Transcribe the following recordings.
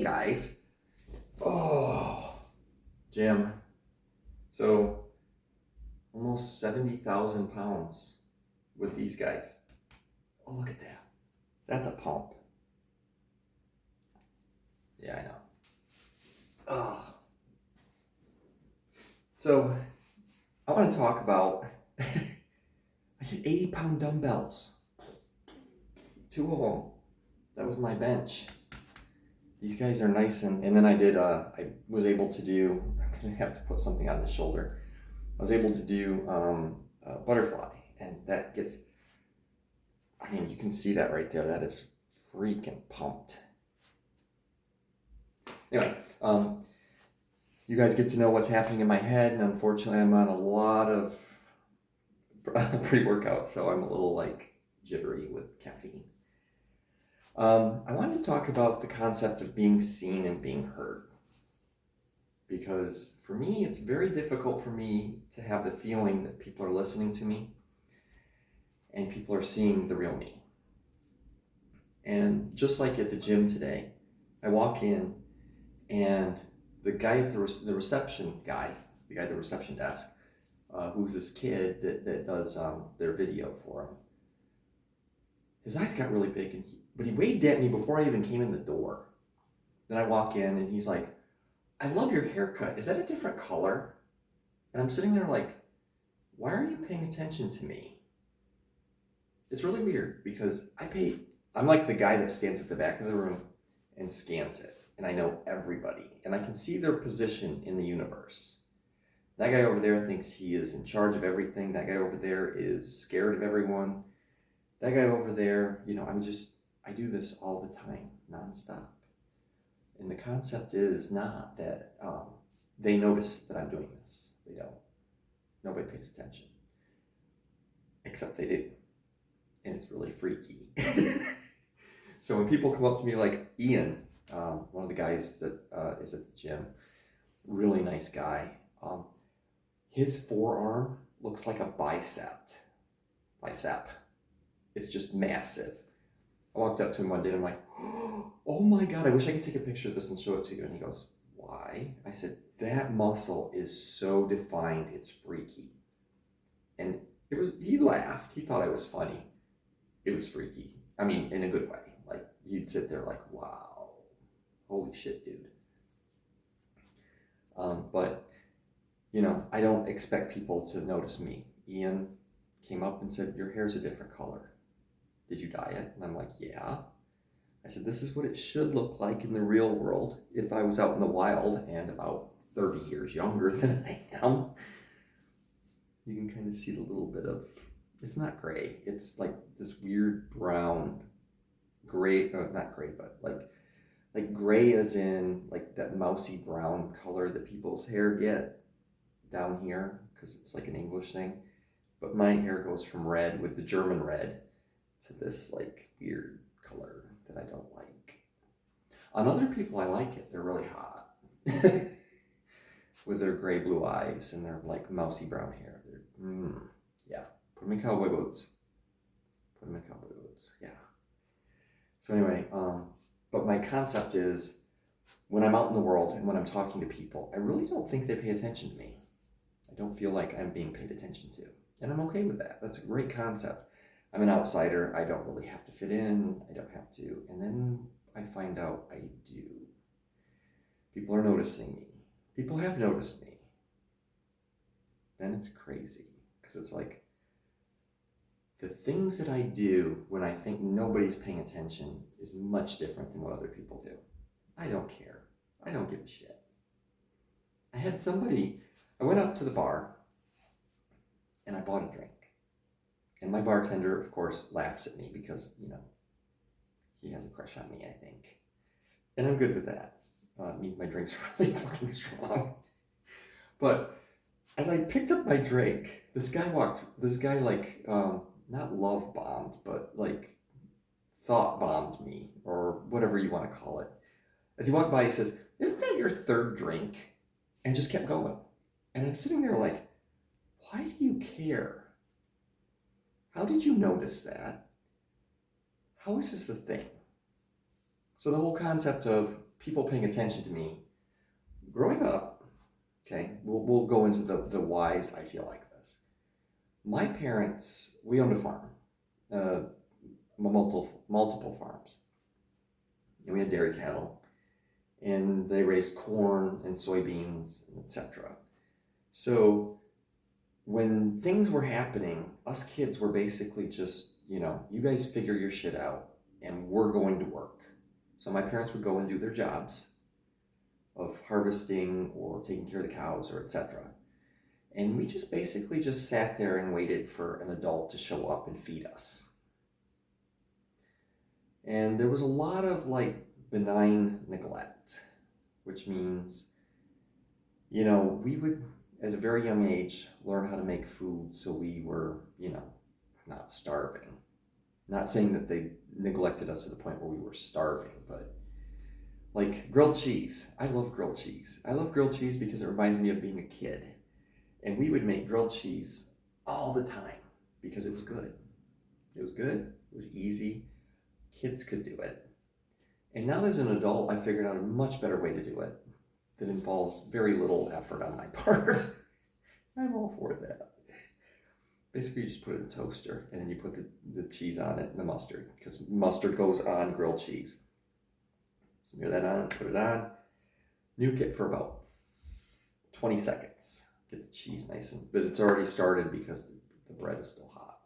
guys. Oh, Jim. So almost 70,000 pounds with these guys. Oh, look at that. That's a pump. Yeah, I know. Oh. So I want to talk about, I did 80-pound dumbbells. 2 of them. That was my bench. These guys are nice, and then I was able to do, I'm going to have to put something on the shoulder. I was able to do butterfly, and that gets, I mean, you can see that right there. That is freaking pumped. Anyway, you guys get to know what's happening in my head, and unfortunately I'm on a lot of pre-workout, so I'm a little like jittery with caffeine. I wanted to talk about the concept of being seen and being heard, because for me, it's very difficult for me to have the feeling that people are listening to me and people are seeing the real me. And just like at the gym today, I walk in and the guy at the reception desk, who's this kid that does their video for him, his eyes got really big, but he waved at me before I even came in the door. Then I walk in and he's like, "I love your haircut. Is that a different color?" And I'm sitting there like, why are you paying attention to me? It's really weird because I'm like the guy that stands at the back of the room and scans it. And I know everybody. And I can see their position in the universe. That guy over there thinks he is in charge of everything. That guy over there is scared of everyone. That guy over there, I do this all the time, nonstop. And the concept is not that they notice that I'm doing this. They don't. Nobody pays attention. Except they do. And it's really freaky. So when people come up to me like Ian, one of the guys that is at the gym, really nice guy. His forearm looks like a bicep. It's just massive. I walked up to him one day and I'm like, "Oh my God, I wish I could take a picture of this and show it to you." And he goes, "Why?" I said, "That muscle is so defined, it's freaky." And he laughed. He thought I was funny. It was freaky. I mean, in a good way. Like, you'd sit there like, wow, holy shit, dude. But, I don't expect people to notice me. Ian came up and said, "Your hair's a different color. Did you dye it?" And I'm like, "Yeah." I said, "This is what it should look like in the real world if I was out in the wild and about 30 years younger than I am." You can kind of see the little bit of, it's not gray. It's like this weird brown, gray, not gray, but like gray as in like that mousy brown color that people's hair get down here, because it's like an English thing. But my hair goes from red with the German red to this like weird color that I don't like. On other people, I like it. They're really hot. With their gray blue eyes and their like mousy brown hair. Yeah. Put them in cowboy boots. Yeah. So anyway, but my concept is when I'm out in the world and when I'm talking to people, I really don't think they pay attention to me. I don't feel like I'm being paid attention to. And I'm okay with that. That's a great concept. I'm an outsider. I don't really have to fit in. I don't have to. And then I find out I do. People are noticing me. People have noticed me. Then it's crazy. Because it's like, the things that I do when I think nobody's paying attention is much different than what other people do. I don't care. I don't give a shit. I went up to the bar and I bought a drink. And my bartender, of course, laughs at me because, he has a crush on me, I think. And I'm good with that. It means my drink's really fucking strong. But as I picked up my drink, this guy like, not love bombed, but like thought bombed me, or whatever you want to call it. As he walked by, he says, "Isn't that your third drink?" And just kept going. And I'm sitting there like, why do you care? How did you notice that? How is this a thing? So the whole concept of people paying attention to me, growing up, okay, we'll go into the whys I feel like this. My parents, we owned a farm, multiple farms. And we had dairy cattle, and they raised corn and soybeans, etc. So when things were happening, us kids were basically just, you guys figure your shit out, and we're going to work. So my parents would go and do their jobs of harvesting or taking care of the cows or etc. And we just basically just sat there and waited for an adult to show up and feed us. And there was a lot of like benign neglect, which means, we would at a very young age learn how to make food so we were, not starving. Not saying that they neglected us to the point where we were starving, but like grilled cheese. I love grilled cheese. I love grilled cheese because it reminds me of being a kid. And we would make grilled cheese all the time because it was good. It was good. It was easy. Kids could do it. And now as an adult, I figured out a much better way to do it that involves very little effort on my part. I'm all for that. Basically, you just put it in a toaster and then you put the cheese on it and the mustard, because mustard goes on grilled cheese. Smear that on, put it on, nuke it for about 20 seconds. Get the cheese nice but it's already started because the bread is still hot.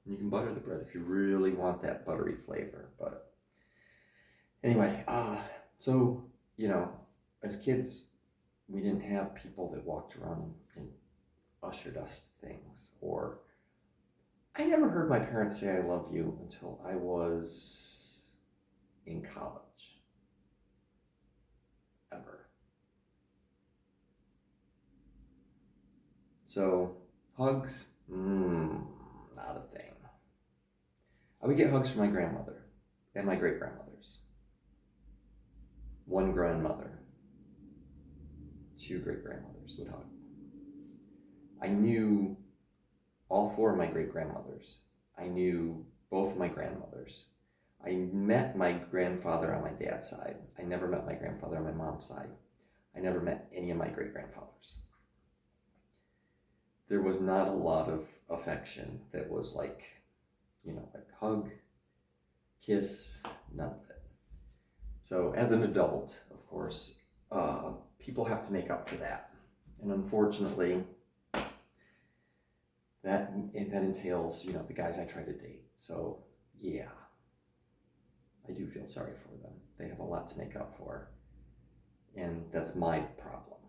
And you can butter the bread if you really want that buttery flavor. But anyway, so, as kids, we didn't have people that walked around and ushered us to things. Or I never heard my parents say I love you until I was in college. Ever. So, hugs, not a thing. I would get hugs from my grandmother and my great-grandmothers. One grandmother, 2 great-grandmothers would hug. I knew all 4 of my great-grandmothers. I knew both of my grandmothers. I met my grandfather on my dad's side. I never met my grandfather on my mom's side. I never met any of my great-grandfathers. There was not a lot of affection that was like hug, kiss, none of it. So as an adult, of course, people have to make up for that. And unfortunately, that entails, the guys I try to date. So yeah, I do feel sorry for them. They have a lot to make up for. And that's my problem.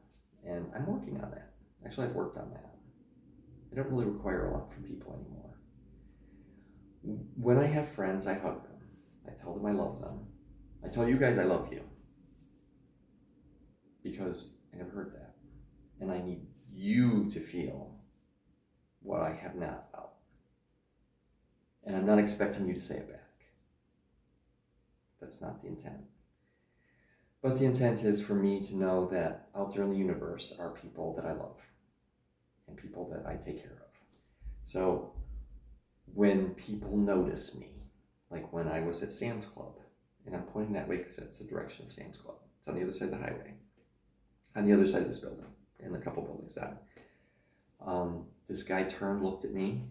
And I'm working on that. Actually, I've worked on that. I don't really require a lot from people anymore. When I have friends, I hug them. I tell them I love them. I tell you guys I love you. Because I never heard that. And I need you to feel what I have not felt. And I'm not expecting you to say it back. That's not the intent. But the intent is for me to know that out there in the universe are people that I love and people that I take care of. So when people notice me, like when I was at Sam's Club, and I'm pointing that way because that's the direction of Sam's Club. It's on the other side of the highway, on the other side of this building, and a couple buildings down. This guy turned, looked at me,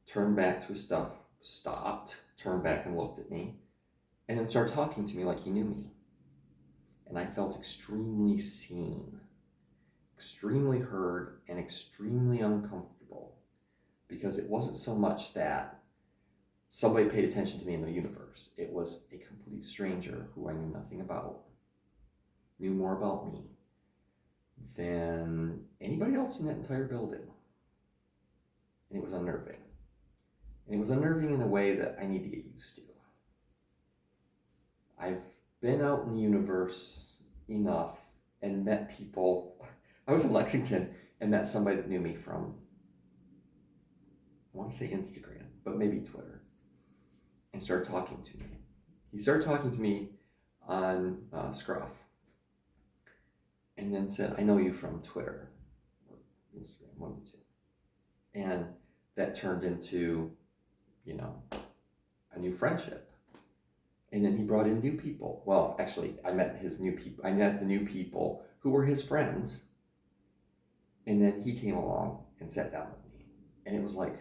turned back to his stuff, stopped, turned back and looked at me, and then started talking to me like he knew me. And I felt extremely seen, extremely heard, and extremely uncomfortable, because it wasn't so much that somebody paid attention to me in the universe. It was a complete stranger who I knew nothing about, knew more about me than anybody else in that entire building. And it was unnerving. And it was unnerving in a way that I need to get used to. I've been out in the universe enough and met people. I was in Lexington and met somebody that knew me from, I want to say Instagram, but maybe Twitter, and started talking to me. He started talking to me on Scruff, and then said, I know you from Twitter or Instagram, one of the two. And that turned into, a new friendship. And then he brought in new people. Well, actually, I met the new people who were his friends. And then he came along and sat down with me. And it was like,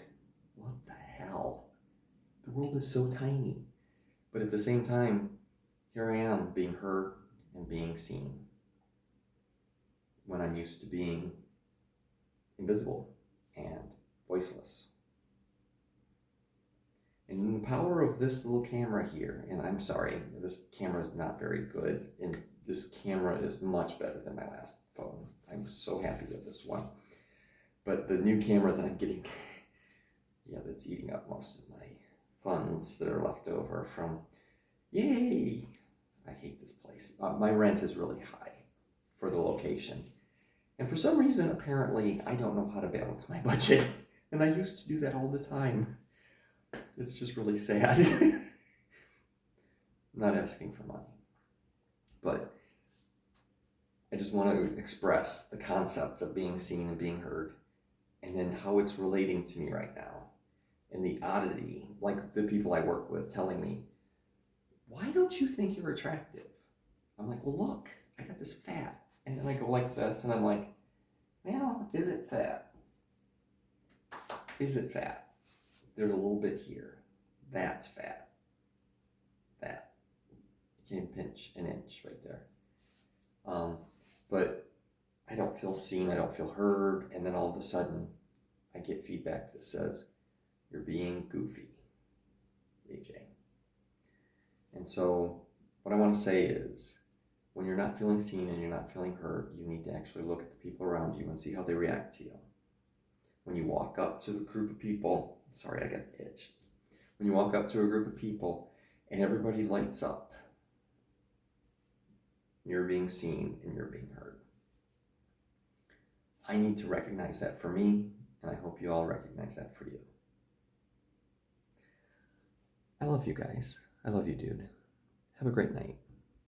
what the hell? The world is so tiny. But at the same time, here I am being heard and being seen when I'm used to being invisible and voiceless. And the power of this little camera here, and I'm sorry, this camera is not very good, and this camera is much better than my last phone. I'm so happy with this one. But the new camera that I'm getting, yeah, that's eating up most of my funds that are left over from, yay! I hate this place. My rent is really high for the location. And for some reason, apparently, I don't know how to balance my budget. And I used to do that all the time. It's just really sad. I'm not asking for money. But I just want to express the concept of being seen and being heard, and then how it's relating to me right now. And the oddity, like the people I work with telling me, why don't you think you're attractive? I'm like, well, look, I got this fat. And then I go like this, and I'm like, well, is it fat? Is it fat? There's a little bit here. That's fat. That. You can pinch an inch right there. But I don't feel seen, I don't feel heard, and then all of a sudden, I get feedback that says, you're being goofy, AJ. And so, what I want to say is, when you're not feeling seen and you're not feeling heard, you need to actually look at the people around you and see how they react to you. When you walk up to a group of people, sorry, I got itched. When you walk up to a group of people and everybody lights up, you're being seen and you're being heard. I need to recognize that for me, and I hope you all recognize that for you. I love you guys. I love you, dude. Have a great night.